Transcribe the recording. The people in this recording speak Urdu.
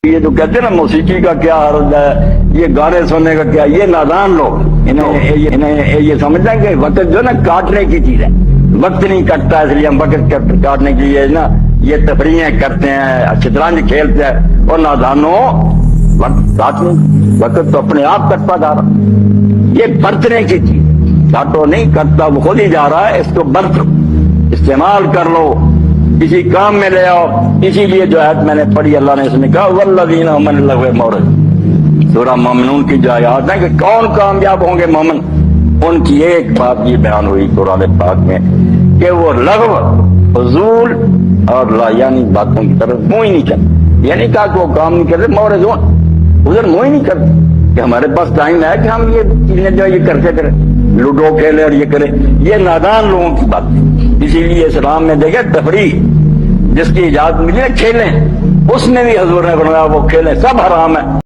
یہ جو کہتے ہیں نا موسیقی کا کیا حرج ہے، یہ گانے سننے کا کیا، یہ نادان لوگ انہیں یہ سمجھتے ہیں کہ وقت جو ہے نا کاٹنے کی چیز ہے، وقت نہیں کٹتا اس لیے ہم وقت کاٹنے کی لیے نا یہ تفریحیں کرتے ہیں، شطرنج کھیلتے ہیں، اور نادانوں وقت کاٹنے، وقت تو اپنے آپ کٹتا جا رہا، یہ برتنے کی چیز، کاٹو نہیں کٹتا، وہ خود ہی جا رہا ہے، اس کو برت استعمال کر لو، کسی کام میں لے آؤ۔ اسی لیے جو آیت میں نے پڑھی اللہ نے اس میں کہا والذین هم من اللغو معرضون، سورہ مومنون کی جو آیات ہے کہ کون کامیاب ہوں گے مومن، ان کی ایک بات یہ بیان ہوئی قرآن پاک میں کہ وہ لغو، فضول اور لا یعنی باتوں کی طرف منہ ہی نہیں کرتے، یہ نہیں کہا کہ وہ کام نہیں کرتے، معرضون ادھر منہ ہی نہیں کرتے کہ ہمارے پاس ٹائم ہے کہ ہم یہ چیزیں جو یہ کرتے کریں، لوڈو کھیلے اور یہ کریں، یہ نادان لوگوں کی بات ہے۔ اسی لیے اسلام میں دیکھیں تفریح جس کی اجازت ملی ہے کھیلیں، اس میں بھی حضور نے فرمایا وہ کھیلیں، سب حرام ہے۔